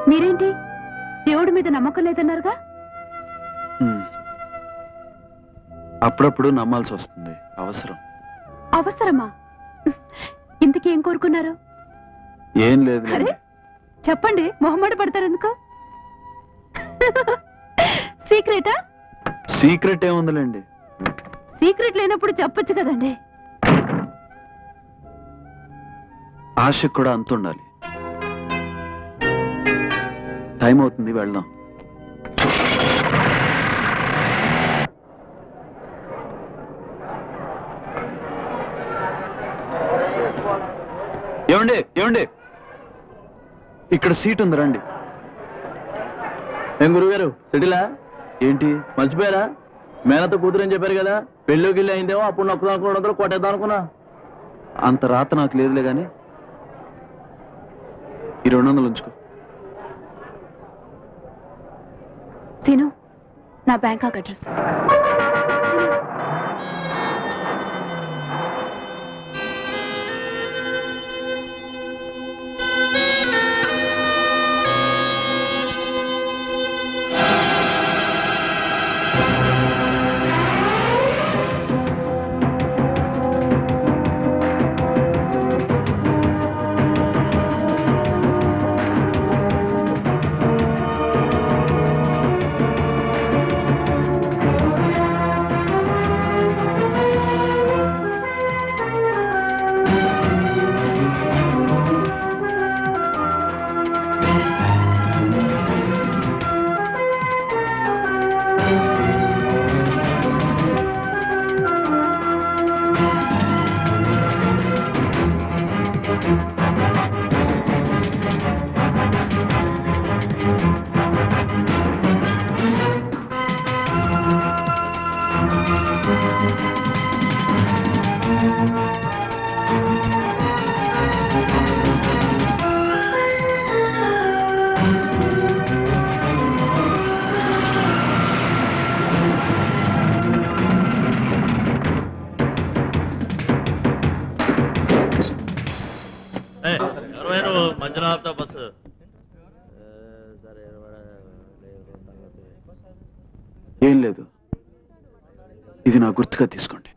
మీరేంటి దేవుడి మీద నమ్మకం లేదన్నారుగా? అప్పుడప్పుడు నమ్మాల్సి వస్తుంది. అవసరం. అవసరమా? ఇంతకేం కోరుకున్నారు? ఏం లేదు. అరే చెప్పండి, మొహమాట పడతారు ఎందుకు? సీక్రెటా? సీక్రెట్ ఏముందిలేండి. సీక్రెట్ లేనప్పుడు చెప్పొచ్చు కదండి. ఆశకు కూడా అంత ఉండాలి. టైం అవుతుంది, వెళ్దాం. ఏమండి ఏమండి, ఇక్కడ సీట్ ఉంది, రండి. ఏం గురుగారు, సిటీలా ఏంటి మర్చిపోయారా? మేనతో కూతురు అని చెప్పారు కదా, పెళ్ళికి అయిందేమో. అప్పుడు నొక్కదాం అనుకున్న కొట్టేద్దాం అనుకున్నా. అంత రాత నాకు లేదులే గాని ఈ 200 ఉంచుకో. సీను, నా బ్యాంకాక్ అడ్రస్. ఏం లేదు, ఇది నా గుర్తుగా తీసుకోండి.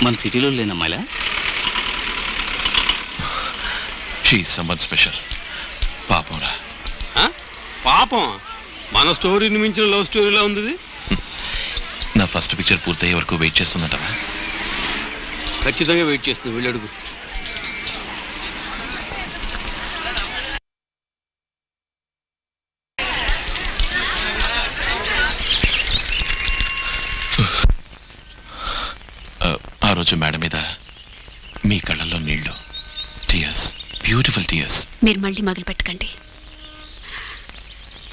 మన సిటీలో లేనమ్మాయిలా? సంబంధ్ స్పెషల్. పాపం రా. పాపం? మన స్టోరీని మించిన లవ్ స్టోరీలా ఉంది. నా ఫస్ట్ పిక్చర్ పూర్తయ్యే వరకు వెయిట్ చేస్తుందంటవా? ఖచ్చితంగా వెయిట్ చేస్తుంది. వెళ్ళడుగు. ఆ రోజు మేడం మీద మీ కళ్ళల్లో నీళ్లు, టీయర్స్, బ్యూటిఫుల్ టీయర్స్. మీరు మళ్ళీ మొదలు పెట్టకండి.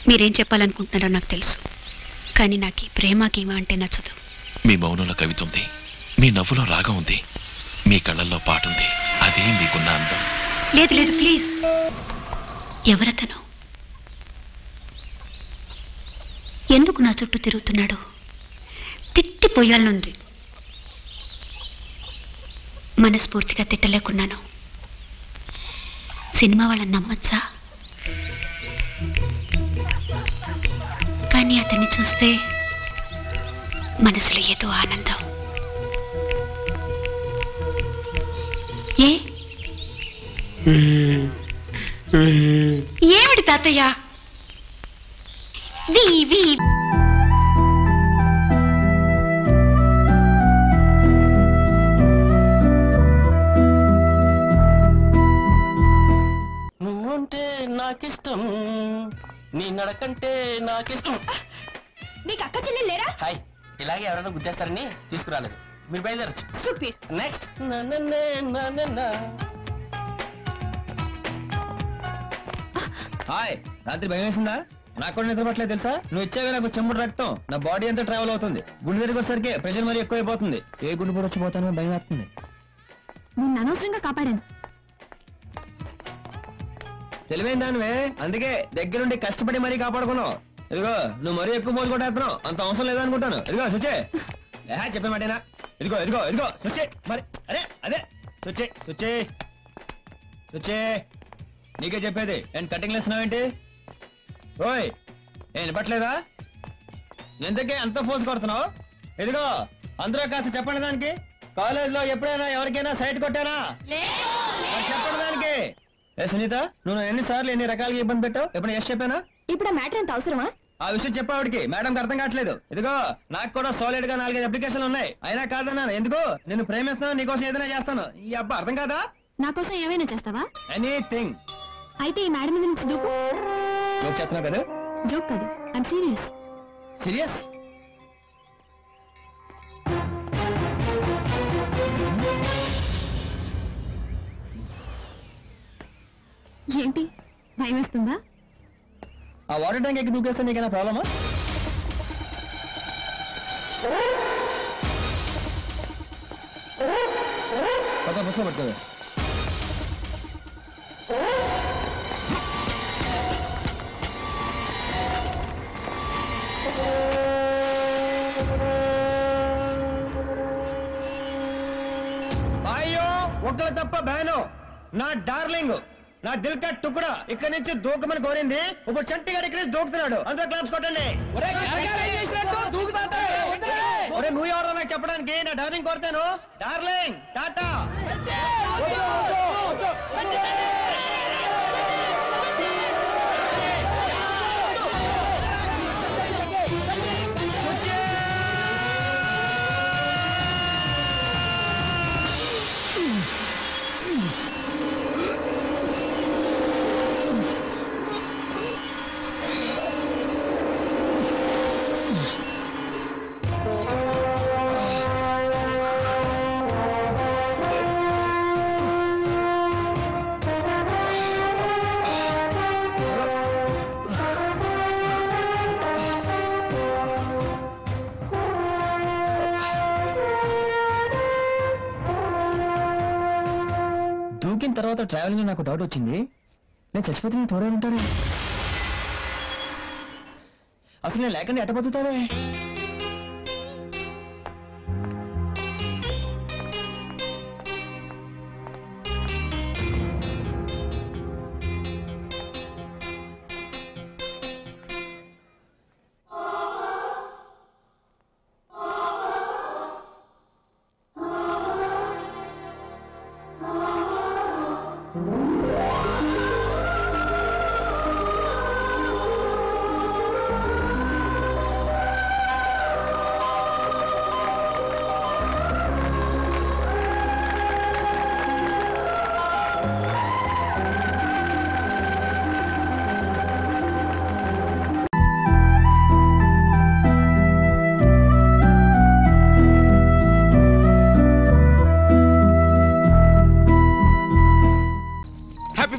మీరేం చెప్పాలనుకుంటున్నారో నాకు తెలుసు, కానీ నాకు ఈ ప్రేమకేమో అంటే నచ్చదు. మీ మౌనంలో కవిత ఉంది, మీ నవ్వులో రాగం ఉంది, మీ కళ్ళల్లో పాటుంది. అదే మీకున్న అందం. లేదు లేదు, ప్లీజ్. ఎవరతను? ఎందుకు నా చుట్టూ తిరుగుతున్నాడు? తిట్టిపోయాలనుంది. మనస్ఫూర్తిగా తిట్టలేకున్నాను. సినిమా వాళ్ళని నమ్మచ్చా? కానీ అతన్ని చూస్తే మనసులో ఏదో ఆనందం. ఏమిటి తాతయ్య? నువ్వుంటే నాకిష్టం, నీ నడకంటే నాకిష్టం. నీకు అక్క చెల్లెలు లేరా? హాయ్, ఇలాగే ఎవరైనా గుద్దేస్తారని తీసుకురాలేదు. మీరు బయలుదేరచ్చు. నెక్స్ట్. హాయ్, రాత్రి భయం వేసిందా? నాకు కూడా నిద్ర పట్టలేదు తెలుసా? నువ్వు ఇచ్చావే నాకు చెంబుడు రక్తం, నా బాడీ అంతా ట్రావెల్ అవుతుంది. గుండె దగ్గరికి వచ్చేసరికి ప్రెషర్ మరీ ఎక్కువైపోతుంది. ఏ గుండె కూడా వచ్చిపోతానో భయం వేస్తుంది. నిన్ను అనవసరంగా కాపాడాను. తెలివైన దానివే, అందుకే దగ్గరుండి కష్టపడి మరీ కాపాడుకున్నావు. ఇదిగో నువ్వు మరీ ఎక్కువ మోజు కొట్టేస్తున్నావు, అంత అవసరం లేదనుకుంటాను. ఇదిగో సుచే, చెప్పే మాటేనా? ఇదిగో ఇదిగో ఇదిగో సుచే, మరి అరే అదే సుచే సుచే సుచే, నీకే చెప్పేది. నేను కటింగ్ లేస్తున్నావేంటి? ఓయ్, నేను పట్టలేదా? ఎందుకే అంత ఫోర్స్ కొడుతున్నావు? ఇదిగో అందరూ కాస్త చెప్పండి దానికి. కాలేజ్ లో ఎప్పుడైనా ఎవరికైనా సైట్ కొట్టానా? చెప్పండి దానికి. ఏ సునీత, నువ్వు ఎన్నిసార్లు ఎన్ని రకాలుగా ఇబ్బంది పెట్టావు? ఎప్పుడు ఎస్ చెప్పానా? ఇప్పుడు ఆ మ్యాటర్ ఎంత అవసరమా? ఆ విషయం చెప్పావిడికి మేడంకి అర్థం కావట్లేదు. ఇదిగో నాకు కూడా సాలిడ్ గా 4-5 అప్లికేషన్లు ఉన్నాయి, అయినా కాదన్నాను. ఎందుకు? నేను ప్రేమిస్తున్నాను, నీకోసం ఏదైనా చేస్తాను. ఈ అబ్బా అర్థం కాదా? నా కోసం ఏమైనా చేస్తావా? ఎనీథింగ్. అయితే ఈ మేడం మీద నుంచి దూకు. జోక్ చేస్తున్నావు కదా? జోక్ కాదు, ఐఎమ్ సీరియస్. సీరియస్? ఏంటి భయం వేస్తుందా? ఆ వాటర్ ట్యాంక్ ఎక్కి దూకేస్తే నీకైనా ప్రాబ్లమా? పుస్తకం పట్టుకోదు. అయ్యో, ఒక్కరు తప్ప బ్యాను. నా డార్లింగ్, నా దిల్ కా టుకుడా ఇక్కడి నుంచి దూకమని కోరింది. ఇప్పుడు చంటి గారు ఇక్కడ దూకుతున్నాడు. అందరూ క్లాప్స్ కొట్టండి. నువ్వు ఎవరో నాకు చెప్పడానికి? నా డార్లింగ్ కొడతాను. డార్లింగ్ టాటా. దూకిన తర్వాత ట్రావెలింగ్ నాకు డౌట్ వచ్చింది. నేను చచ్చిపోతే నేను తోడే ఉంటాను. అసలు నేను లేకుండా ఎట్ట బతుకుతావే?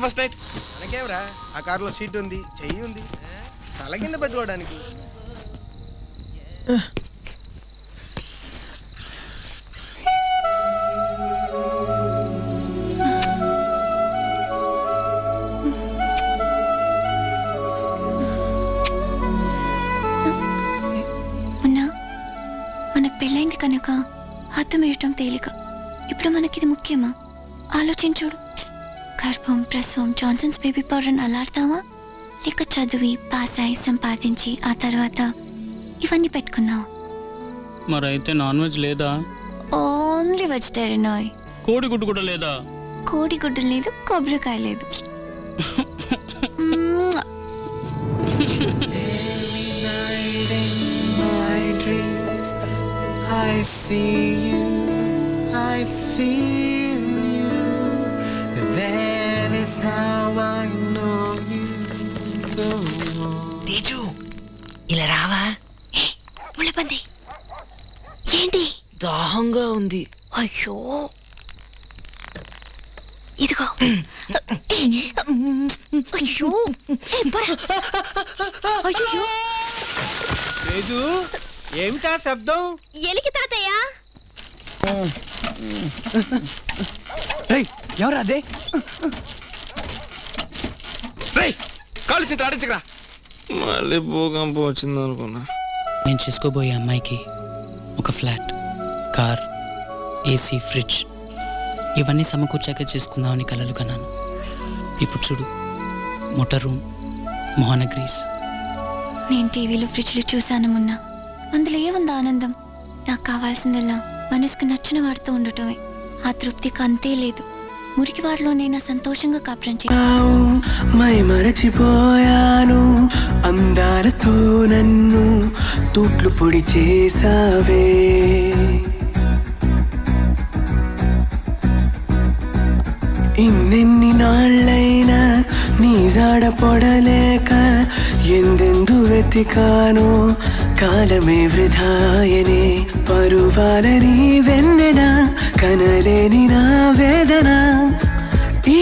First night మనకేమరా? ఆ కారులో సీట్ ఉంది, చెయ్యి ఉంది, తల కింద పెట్టుకోవడానికి. మనకు పెళ్ళైంది కనుక హద్దు మీయటం తేలిక. ఇప్పుడు మనకిది ముఖ్యమా? ఆలోచించుడు. గర్భం, ప్రసవం, జాన్సన్స్ బేబీ పౌడర్ అలాడతావా? లేక చదివి పాస్ అయి సంపాదించి ఆ తర్వాత ఇవన్నీ పెట్టుకున్నావా? మరైతే నాన్ వెజ్ లేదా? Only vegetarian. కోడి గుడ్డు కూడా లేదా? కోడిగుడ్డు లేదు, కొబ్బరికాయ లేదు. I see you, I feel you. That is how I know you go on. Teju, ఇలా రావా? ముళ్ళపంది ఏంటి? దాహంగా ఉంది. అయ్యో ఇదిగో. అయ్యో అయ్యో తేజు, ఏమిటా శబ్దం? ఎలికి తాతయ్య. ఎవరు అదే? కాలు చేతి ఆడించకరా. మళ్ళీ భూకంపం వచ్చింది అనుకున్నా. నేను చేసుకోబోయే అమ్మాయికి ఒక ఫ్లాట్, కార్, ఏసీ, ఫ్రిడ్జ్ ఇవన్నీ సమకూర్చాక చేసుకుందామని కలలు కన్నాను. ఇప్పుడు చూడు, మోటార్ రూమ్, మోహనగ్రీస్. నేను టీవీలో ఫ్రిడ్జ్లు చూశాను మొన్న. అందులో ఏముంది ఆనందం? నాకు కావాల్సిందల్లా మనసుకు నచ్చిన వాడితో ఉండటమే. ఆ తృప్తికి అంతే లేదు. మురికి వాడిలోనైనా సంతోషంగా కాపురం మై మరచిపోయాను, అందాలతో నన్ను తూట్లు పొడి చేసావే. ఇన్నెన్ని నాళ్ళైనా నీ జాడ పొడలేక ఎందెందు వెతికానో, కాలమే వృధాయనే. పరువాలని వెన్నెన కనలేని నా వేదన ఈ